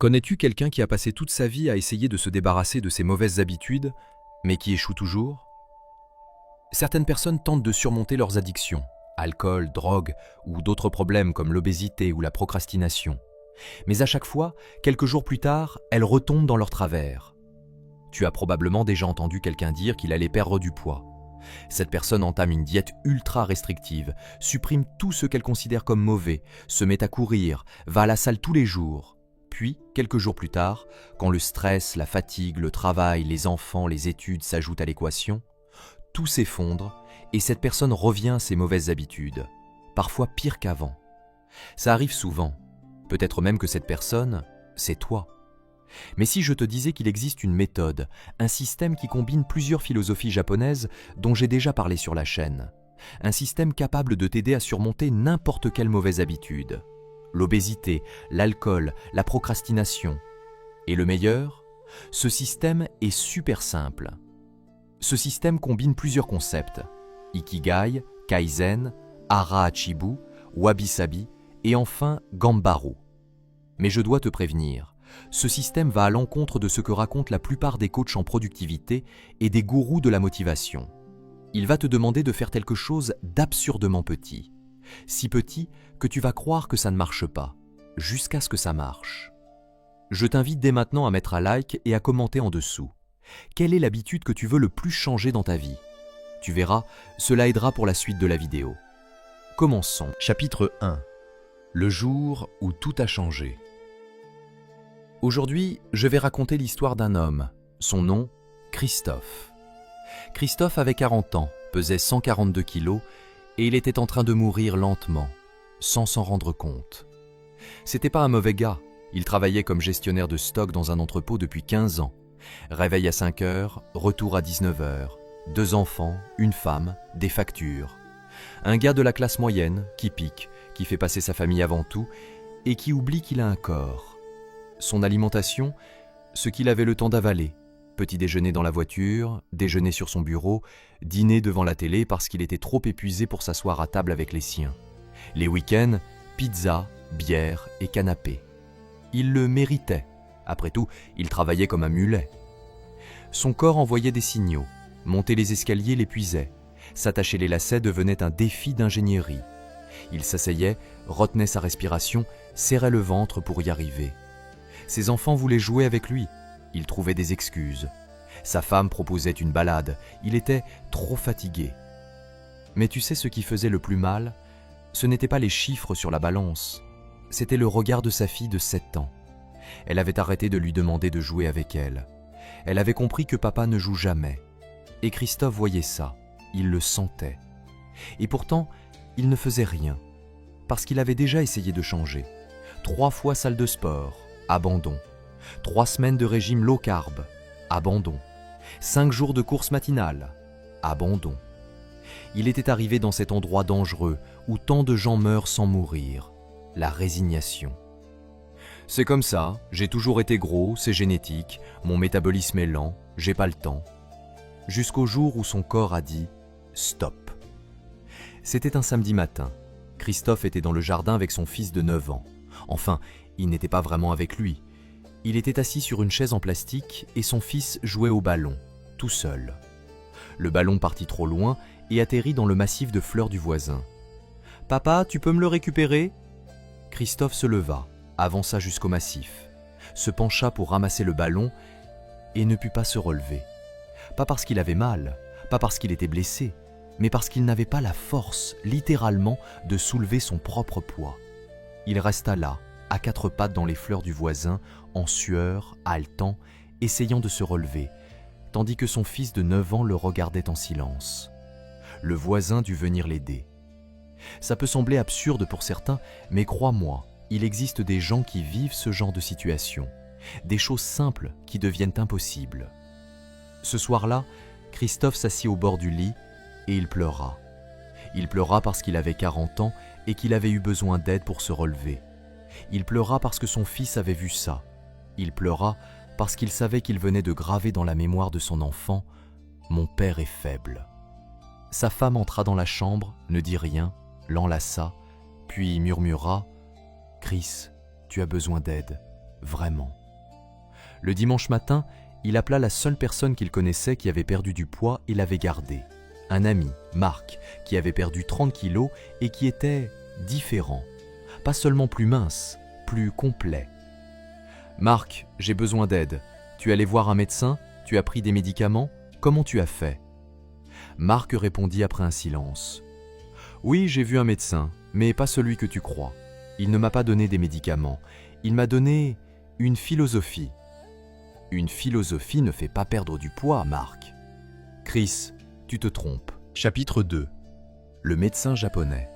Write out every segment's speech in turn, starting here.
Connais-tu quelqu'un qui a passé toute sa vie à essayer de se débarrasser de ses mauvaises habitudes, mais qui échoue toujours? Certaines personnes tentent de surmonter leurs addictions, alcool, drogue ou d'autres problèmes comme l'obésité ou la procrastination. Mais à chaque fois, quelques jours plus tard, elles retombent dans leur travers. Tu as probablement déjà entendu quelqu'un dire qu'il allait perdre du poids. Cette personne entame une diète ultra restrictive, supprime tout ce qu'elle considère comme mauvais, se met à courir, va à la salle tous les jours. Puis, quelques jours plus tard, quand le stress, la fatigue, le travail, les enfants, les études s'ajoutent à l'équation, tout s'effondre et cette personne revient à ses mauvaises habitudes, parfois pire qu'avant. Ça arrive souvent, peut-être même que cette personne, c'est toi. Mais si je te disais qu'il existe une méthode, un système qui combine plusieurs philosophies japonaises dont j'ai déjà parlé sur la chaîne, un système capable de t'aider à surmonter n'importe quelle mauvaise habitude, l'obésité, l'alcool, la procrastination. Et le meilleur, ce système est super simple. Ce système combine plusieurs concepts, Ikigai, Kaizen, Hara Hachibu, Wabi-Sabi et enfin Ganbaro. Mais je dois te prévenir, ce système va à l'encontre de ce que racontent la plupart des coachs en productivité et des gourous de la motivation. Il va te demander de faire quelque chose d'absurdement petit. Si petit que tu vas croire que ça ne marche pas, jusqu'à ce que ça marche. Je t'invite dès maintenant à mettre un like et à commenter en dessous. Quelle est l'habitude que tu veux le plus changer dans ta vie? Tu verras, cela aidera pour la suite de la vidéo. Commençons. Chapitre 1. Le jour où tout a changé. Aujourd'hui, je vais raconter l'histoire d'un homme. Son nom, Christophe. Christophe avait 40 ans, pesait 142 kilos et il était en train de mourir lentement, sans s'en rendre compte. C'était pas un mauvais gars, il travaillait comme gestionnaire de stock dans un entrepôt depuis 15 ans. Réveil à 5 heures, retour à 19 heures, 2 enfants, une femme, des factures. Un gars de la classe moyenne, qui pique, qui fait passer sa famille avant tout et qui oublie qu'il a un corps. Son alimentation, ce qu'il avait le temps d'avaler. Petit déjeuner dans la voiture, déjeuner sur son bureau, dîner devant la télé parce qu'il était trop épuisé pour s'asseoir à table avec les siens. Les week-ends, pizza, bière et canapé. Il le méritait. Après tout, il travaillait comme un mulet. Son corps envoyait des signaux. Monter les escaliers l'épuisait. S'attacher les lacets devenait un défi d'ingénierie. Il s'asseyait, retenait sa respiration, serrait le ventre pour y arriver. Ses enfants voulaient jouer avec lui. Il trouvait des excuses. Sa femme proposait une balade. Il était trop fatigué. Mais tu sais ce qui faisait le plus mal? Ce n'étaient pas les chiffres sur la balance. C'était le regard de sa fille de 7 ans. Elle avait arrêté de lui demander de jouer avec elle. Elle avait compris que papa ne joue jamais. Et Christophe voyait ça. Il le sentait. Et pourtant, il ne faisait rien. Parce qu'il avait déjà essayé de changer. 3 fois salle de sport, abandon. 3 semaines de régime low carb, abandon. 5 jours de course matinale, abandon. Il était arrivé dans cet endroit dangereux où tant de gens meurent sans mourir, la résignation. C'est comme ça, j'ai toujours été gros, c'est génétique, mon métabolisme est lent, j'ai pas le temps. Jusqu'au jour où son corps a dit « stop ». C'était un samedi matin. Christophe était dans le jardin avec son fils de 9 ans. Enfin, il n'était pas vraiment avec lui. Il était assis sur une chaise en plastique et son fils jouait au ballon, tout seul. Le ballon partit trop loin et atterrit dans le massif de fleurs du voisin. « Papa, tu peux me le récupérer ?» Christophe se leva, avança jusqu'au massif, se pencha pour ramasser le ballon et ne put pas se relever. Pas parce qu'il avait mal, pas parce qu'il était blessé, mais parce qu'il n'avait pas la force, littéralement, de soulever son propre poids. Il resta là, à 4 pattes dans les fleurs du voisin, en sueur, haletant, essayant de se relever, tandis que son fils de 9 ans le regardait en silence. Le voisin dut venir l'aider. Ça peut sembler absurde pour certains, mais crois-moi, il existe des gens qui vivent ce genre de situation, des choses simples qui deviennent impossibles. Ce soir-là, Christophe s'assit au bord du lit et il pleura. Il pleura parce qu'il avait 40 ans et qu'il avait eu besoin d'aide pour se relever. Il pleura parce que son fils avait vu ça. Il pleura parce qu'il savait qu'il venait de graver dans la mémoire de son enfant « Mon père est faible ». Sa femme entra dans la chambre, ne dit rien, l'enlaça, puis murmura « Chris, tu as besoin d'aide. vraiment. Le dimanche matin, il appela la seule personne qu'il connaissait qui avait perdu du poids et l'avait gardé. Un ami, Marc, qui avait perdu 30 kilos et qui était différent. Pas seulement plus mince, plus complet. « Marc, j'ai besoin d'aide. Tu es allé voir un médecin? Tu as pris des médicaments? Comment tu as fait ?» Marc répondit après un silence. « Oui, j'ai vu un médecin, mais pas celui que tu crois. Il ne m'a pas donné des médicaments. Il m'a donné une philosophie. » « Une philosophie ne fait pas perdre du poids, Marc. »« Chris, tu te trompes. » Chapitre 2. Le médecin japonais.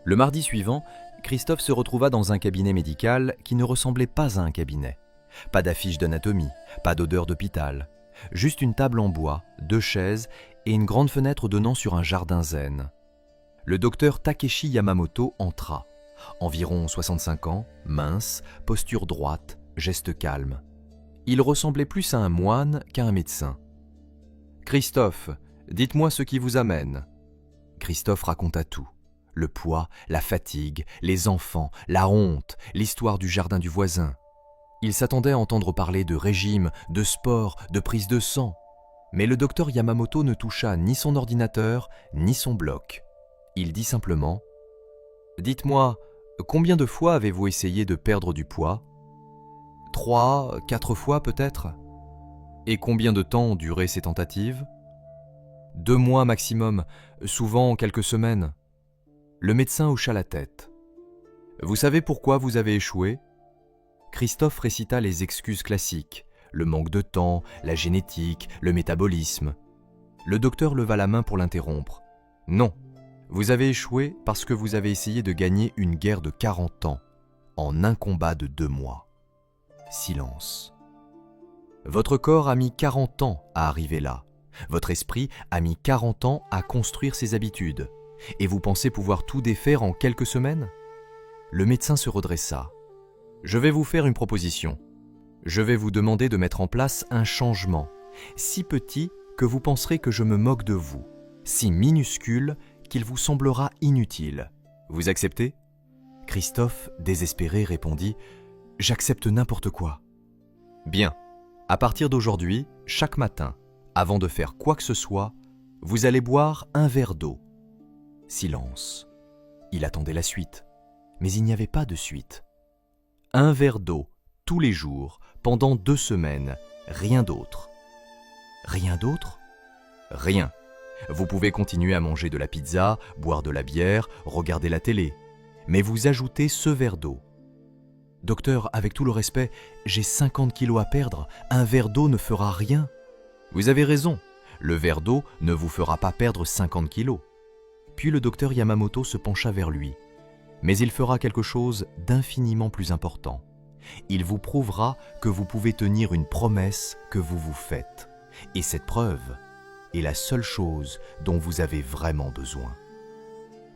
Le mardi suivant, Christophe se retrouva dans un cabinet médical qui ne ressemblait pas à un cabinet. Pas d'affiche d'anatomie, pas d'odeur d'hôpital. Juste une table en bois, 2 chaises et une grande fenêtre donnant sur un jardin zen. Le docteur Takeshi Yamamoto entra. Environ 65 ans, mince, posture droite, geste calme. Il ressemblait plus à un moine qu'à un médecin. « Christophe, dites-moi ce qui vous amène. » Christophe raconta tout. Le poids, la fatigue, les enfants, la honte, l'histoire du jardin du voisin. Il s'attendait à entendre parler de régime, de sport, de prise de sang. Mais le docteur Yamamoto ne toucha ni son ordinateur, ni son bloc. Il dit simplement « Dites-moi, combien de fois avez-vous essayé de perdre du poids ? 3, 4 fois peut-être ? Et combien de temps ont duré ces tentatives ? 2 mois maximum, souvent quelques semaines. » Le médecin hocha la tête. « Vous savez pourquoi vous avez échoué ?» Christophe récita les excuses classiques, le manque de temps, la génétique, le métabolisme. Le docteur leva la main pour l'interrompre. « Non, vous avez échoué parce que vous avez essayé de gagner une guerre de 40 ans, en un combat de 2 mois. » Silence. Votre corps a mis 40 ans à arriver là. Votre esprit a mis 40 ans à construire ses habitudes. Et vous pensez pouvoir tout défaire en quelques semaines ? Le médecin se redressa. Je vais vous faire une proposition. Je vais vous demander de mettre en place un changement, si petit que vous penserez que je me moque de vous, si minuscule qu'il vous semblera inutile. Vous acceptez ? Christophe, désespéré, répondit « J'accepte n'importe quoi. » Bien. À partir d'aujourd'hui, chaque matin, avant de faire quoi que ce soit, vous allez boire un verre d'eau. Silence. Il attendait la suite, mais il n'y avait pas de suite. Un verre d'eau, tous les jours, pendant 2 semaines, rien d'autre. Rien d'autre ? Rien. Vous pouvez continuer à manger de la pizza, boire de la bière, regarder la télé, mais vous ajoutez ce verre d'eau. Docteur, avec tout le respect, j'ai 50 kilos à perdre, un verre d'eau ne fera rien. Vous avez raison, le verre d'eau ne vous fera pas perdre 50 kilos. Puis le docteur Yamamoto se pencha vers lui. Mais il fera quelque chose d'infiniment plus important. Il vous prouvera que vous pouvez tenir une promesse que vous vous faites. Et cette preuve est la seule chose dont vous avez vraiment besoin.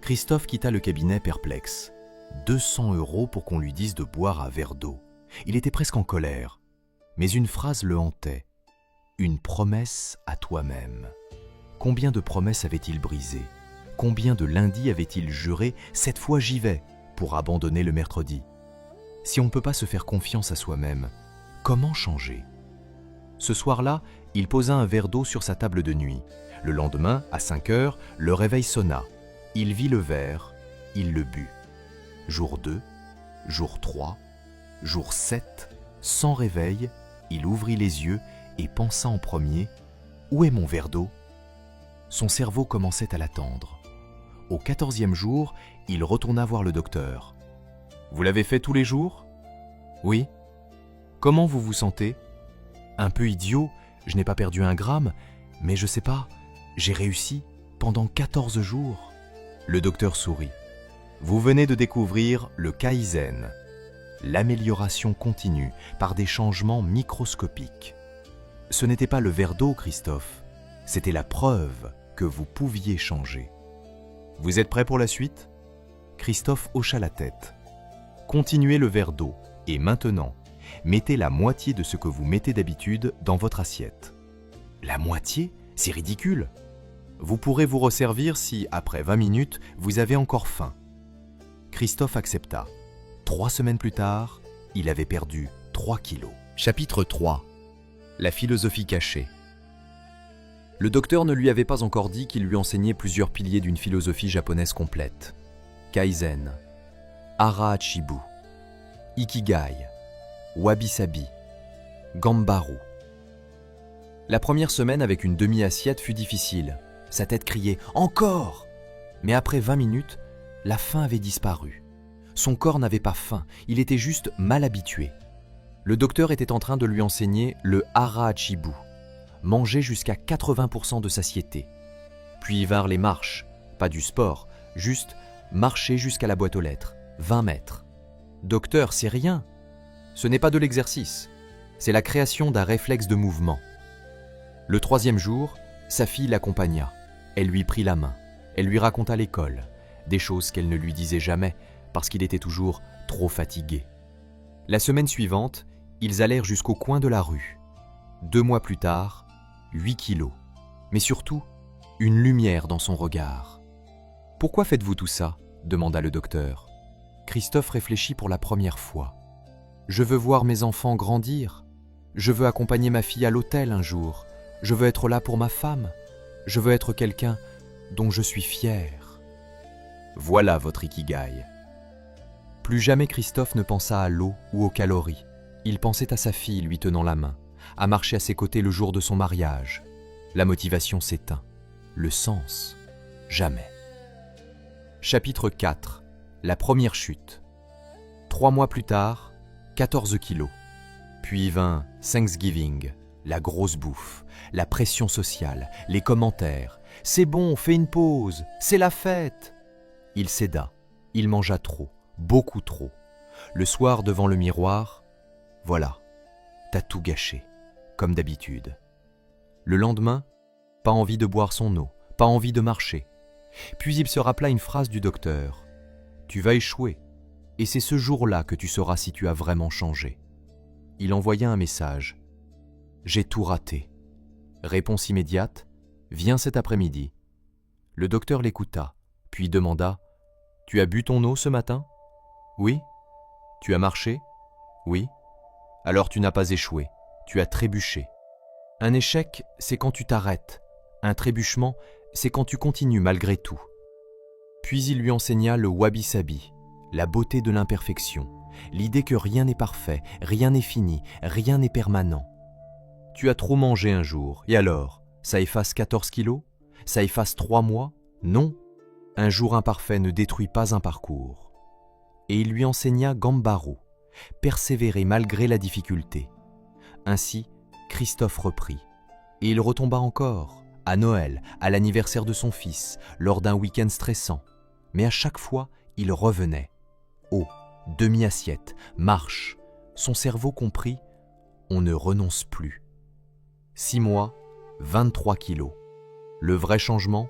Christophe quitta le cabinet perplexe. 200 € pour qu'on lui dise de boire un verre d'eau. Il était presque en colère. Mais une phrase le hantait. Une promesse à toi-même. Combien de promesses avait-il brisées ? Combien de lundis avait-il juré « cette fois j'y vais » pour abandonner le mercredi ? Si on ne peut pas se faire confiance à soi-même, comment changer ? Ce soir-là, il posa un verre d'eau sur sa table de nuit. Le lendemain, à 5 heures, le réveil sonna. Il vit le verre, il le but. Jour 2, jour 3, jour 7, sans réveil, il ouvrit les yeux et pensa en premier « Où est mon verre d'eau ?» Son cerveau commençait à l'attendre. Au 14e jour, il retourna voir le docteur. « Vous l'avez fait tous les jours ?»« Oui. »« Comment vous vous sentez ?»« Un peu idiot, je n'ai pas perdu 1 gramme, mais je sais pas, j'ai réussi pendant 14 jours. » Le docteur sourit. « Vous venez de découvrir le Kaizen, l'amélioration continue par des changements microscopiques. Ce n'était pas le verre d'eau, Christophe, c'était la preuve que vous pouviez changer. Vous êtes prêt pour la suite ?» Christophe hocha la tête. « Continuez le verre d'eau et maintenant, mettez la moitié de ce que vous mettez d'habitude dans votre assiette. » La moitié ? C'est ridicule. Vous pourrez vous resservir si, après 20 minutes, vous avez encore faim. Christophe accepta. 3 semaines plus tard, il avait perdu 3 kilos. Chapitre 3. La philosophie cachée. Le docteur ne lui avait pas encore dit qu'il lui enseignait plusieurs piliers d'une philosophie japonaise complète. Kaizen, Hara Hachibu, Ikigai, Wabi-sabi, Gambaru. La première semaine avec une demi-assiette fut difficile. Sa tête criait « Encore !» Mais après 20 minutes, la faim avait disparu. Son corps n'avait pas faim, il était juste mal habitué. Le docteur était en train de lui enseigner le Hara Hachibu, manger jusqu'à 80% de satiété. Puis vinrent les marches, pas du sport, juste marcher jusqu'à la boîte aux lettres, 20 mètres. Docteur, c'est rien. Ce n'est pas de l'exercice, c'est la création d'un réflexe de mouvement. Le 3e jour, sa fille l'accompagna. Elle lui prit la main. Elle lui raconta l'école, des choses qu'elle ne lui disait jamais parce qu'il était toujours trop fatigué. La semaine suivante, ils allèrent jusqu'au coin de la rue. 2 mois plus tard, 8 kilos. Mais surtout, une lumière dans son regard. « Pourquoi faites-vous tout ça ?» demanda le docteur. Christophe réfléchit pour la première fois. « Je veux voir mes enfants grandir. Je veux accompagner ma fille à l'hôtel un jour. Je veux être là pour ma femme. Je veux être quelqu'un dont je suis fier. » Voilà votre Ikigai. Plus jamais Christophe ne pensa à l'eau ou aux calories. Il pensait à sa fille lui tenant la main, à marcher à ses côtés le jour de son mariage. La motivation s'éteint. Le sens, jamais. Chapitre 4. La première chute. 3 mois plus tard, 14 kilos. Puis vint Thanksgiving, la grosse bouffe, la pression sociale, les commentaires. « C'est bon, fais une pause, c'est la fête !» Il céda, il mangea trop, beaucoup trop. Le soir, devant le miroir, voilà, t'as tout gâché, comme d'habitude. Le lendemain, pas envie de boire son eau, pas envie de marcher. Puis il se rappela une phrase du docteur. « Tu vas échouer, et c'est ce jour-là que tu sauras si tu as vraiment changé. » Il envoya un message. « J'ai tout raté. » Réponse immédiate. « Viens cet après-midi. » Le docteur l'écouta, puis demanda. « Tu as bu ton eau ce matin ? » « Oui. »« Tu as marché ? » ?»« Oui. »« Alors tu n'as pas échoué, tu as trébuché. Un échec, c'est quand tu t'arrêtes. Un trébuchement, c'est quand tu continues malgré tout. » Puis il lui enseigna le wabi-sabi, la beauté de l'imperfection, l'idée que rien n'est parfait, rien n'est fini, rien n'est permanent. Tu as trop mangé un jour, et alors, ça efface 14 kilos ? Ça efface 3 mois ? Non. Un jour imparfait ne détruit pas un parcours. Et il lui enseigna Gambaru, persévérer malgré la difficulté. Ainsi, Christophe reprit. Et il retomba encore, à Noël, à l'anniversaire de son fils, lors d'un week-end stressant. Mais à chaque fois, il revenait. Eau, demi-assiette, marche. Son cerveau comprit, on ne renonce plus. 6 mois, 23 kilos. Le vrai changement,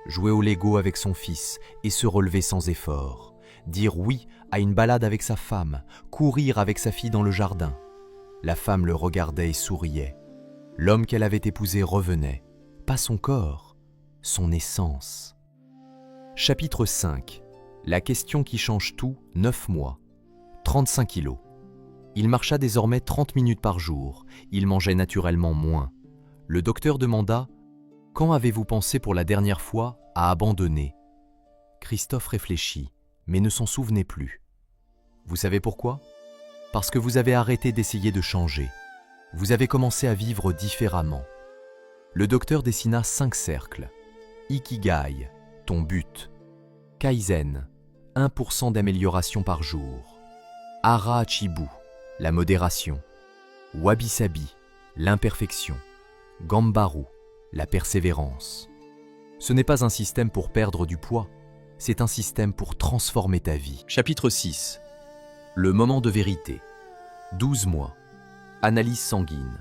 jouer au Lego avec son fils et se relever sans effort. Dire oui à une balade avec sa femme, courir avec sa fille dans le jardin. La femme le regardait et souriait. L'homme qu'elle avait épousé revenait. Pas son corps, son essence. Chapitre 5. La question qui change tout, 9 mois. 35 kilos. Il marcha désormais 30 minutes par jour. Il mangeait naturellement moins. Le docteur demanda « Quand avez-vous pensé pour la dernière fois à abandonner ?» Christophe réfléchit, mais ne s'en souvenait plus. Vous savez pourquoi ? Parce que vous avez arrêté d'essayer de changer. Vous avez commencé à vivre différemment. Le docteur dessina 5 cercles. Ikigai, ton but. Kaizen, 1% d'amélioration par jour. Hara Hachibu, la modération. Wabi-sabi, l'imperfection. Gambaru, la persévérance. Ce n'est pas un système pour perdre du poids, c'est un système pour transformer ta vie. Chapitre 6. Le moment de vérité. 12 mois. Analyse sanguine.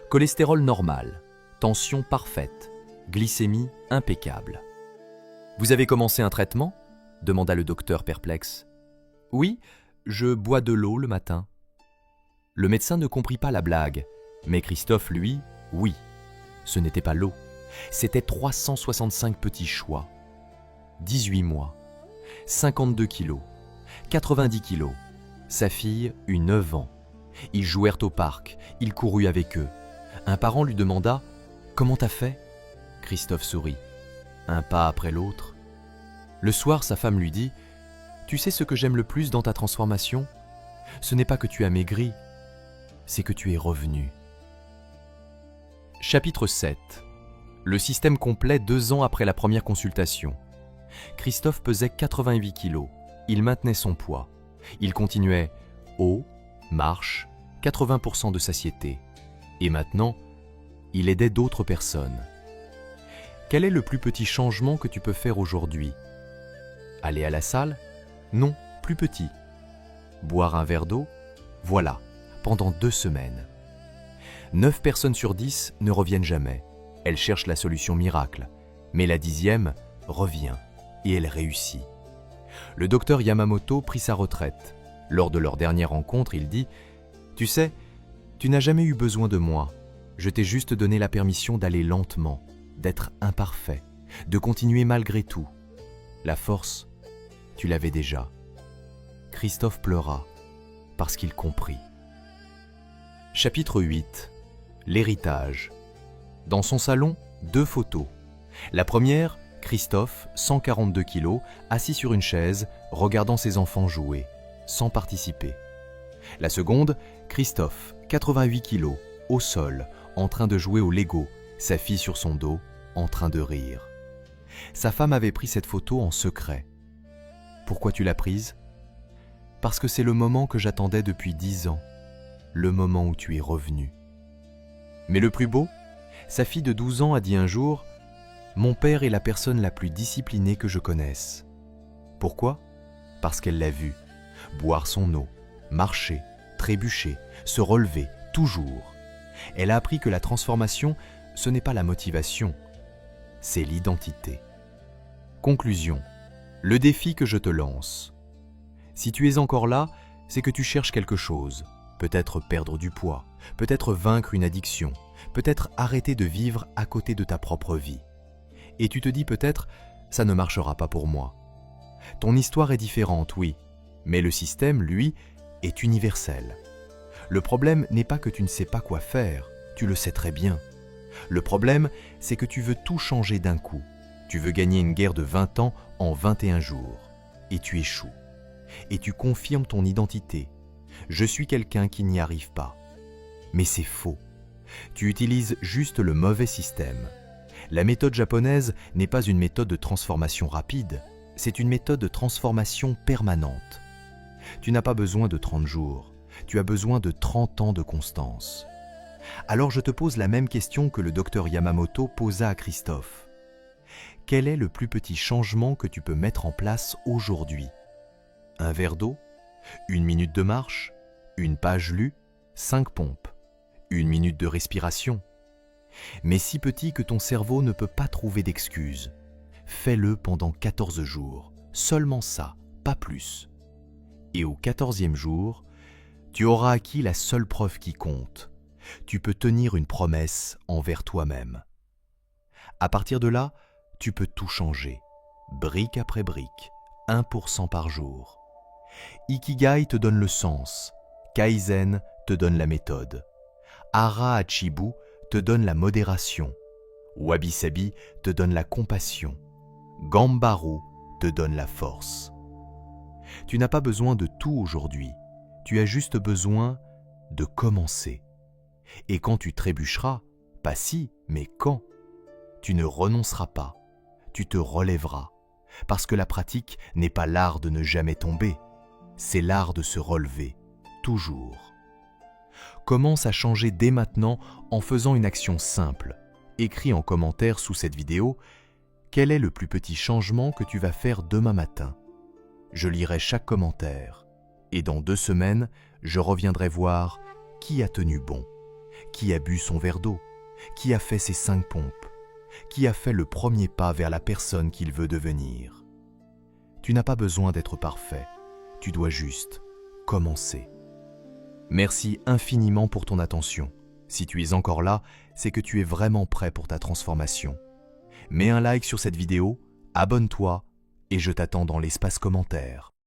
Cholestérol normal. Tension parfaite. Glycémie impeccable. Vous avez commencé un traitement ? Demanda le docteur perplexe. Oui, je bois de l'eau le matin. Le médecin ne comprit pas la blague, mais Christophe, lui, oui. Ce n'était pas l'eau, c'était 365 petits choix. 18 mois, 52 kilos, 90 kilos, Sa fille eut 9 ans. Ils jouèrent au parc, il courut avec eux. Un parent lui demanda « Comment t'as fait ?» Christophe sourit. Un pas après l'autre. Le soir, sa femme lui dit « Tu sais ce que j'aime le plus dans ta transformation ? Ce n'est pas que tu as maigri, c'est que tu es revenu. » Chapitre 7. Le système complet 2 ans après la première consultation. Christophe pesait 88 kilos. Il maintenait son poids. Il continuait eau, marche, 80% de satiété. Et maintenant, il aidait d'autres personnes. Quel est le plus petit changement que tu peux faire aujourd'hui ? Aller à la salle ? Non, plus petit. Boire un verre d'eau ? Voilà, pendant 2 semaines. 9 personnes sur 10 ne reviennent jamais. Elles cherchent la solution miracle. Mais la 10e revient et elle réussit. Le docteur Yamamoto prit sa retraite. Lors de leur dernière rencontre, il dit « Tu sais, tu n'as jamais eu besoin de moi. Je t'ai juste donné la permission d'aller lentement, d'être imparfait, de continuer malgré tout. La force, tu l'avais déjà. » Christophe pleura parce qu'il comprit. Chapitre 8. L'héritage. Dans son salon, 2 photos. La première, Christophe, 142 kilos, assis sur une chaise, regardant ses enfants jouer, sans participer. La seconde, Christophe, 88 kilos, au sol, en train de jouer au Lego, sa fille sur son dos, en train de rire. Sa femme avait pris cette photo en secret. Pourquoi tu l'as prise ? Parce que c'est le moment que j'attendais depuis 10 ans, le moment où tu es revenu. Mais le plus beau, sa fille de 12 ans a dit un jour « Mon père est la personne la plus disciplinée que je connaisse. » Pourquoi ? Parce qu'elle l'a vu, boire son eau, marcher, trébucher, se relever, toujours. Elle a appris que la transformation, ce n'est pas la motivation, c'est l'identité. Conclusion. Le défi que je te lance. Si tu es encore là, c'est que tu cherches quelque chose. Peut-être perdre du poids, peut-être vaincre une addiction, peut-être arrêter de vivre à côté de ta propre vie. Et tu te dis peut-être, ça ne marchera pas pour moi. Ton histoire est différente, oui, mais le système, lui, est universel. Le problème n'est pas que tu ne sais pas quoi faire, tu le sais très bien. Le problème, c'est que tu veux tout changer d'un coup. Tu veux gagner une guerre de 20 ans en 21 jours. Et tu échoues. Et tu confirmes ton identité. Je suis quelqu'un qui n'y arrive pas. Mais c'est faux. Tu utilises juste le mauvais système. La méthode japonaise n'est pas une méthode de transformation rapide, c'est une méthode de transformation permanente. Tu n'as pas besoin de 30 jours, tu as besoin de 30 ans de constance. Alors je te pose la même question que le docteur Yamamoto posa à Christophe. Quel est le plus petit changement que tu peux mettre en place aujourd'hui ? Un verre d'eau ? Une minute de marche ? Une page lue ? 5 pompes ? Une minute de respiration ? Mais si petit que ton cerveau ne peut pas trouver d'excuses. Fais-le pendant 14 jours, seulement ça, pas plus. Et au 14e jour, tu auras acquis la seule preuve qui compte. Tu peux tenir une promesse envers toi-même. À partir de là, tu peux tout changer, brique après brique, 1% par jour. Ikigai te donne le sens, Kaizen te donne la méthode, Hara Hachibu te donne la modération, Wabi Sabi te donne la compassion, Gambaru te donne la force. Tu n'as pas besoin de tout aujourd'hui, tu as juste besoin de commencer. Et quand tu trébucheras, pas si, mais quand, tu ne renonceras pas, tu te relèveras, parce que la pratique n'est pas l'art de ne jamais tomber, c'est l'art de se relever, toujours. Commence à changer dès maintenant en faisant une action simple. Écris en commentaire sous cette vidéo quel est le plus petit changement que tu vas faire demain matin. Je lirai chaque commentaire et dans 2 semaines, je reviendrai voir qui a tenu bon, qui a bu son verre d'eau, qui a fait ses 5 pompes, qui a fait le premier pas vers la personne qu'il veut devenir. Tu n'as pas besoin d'être parfait, tu dois juste commencer. Merci infiniment pour ton attention. Si tu es encore là, c'est que tu es vraiment prêt pour ta transformation. Mets un like sur cette vidéo, abonne-toi et je t'attends dans l'espace commentaire.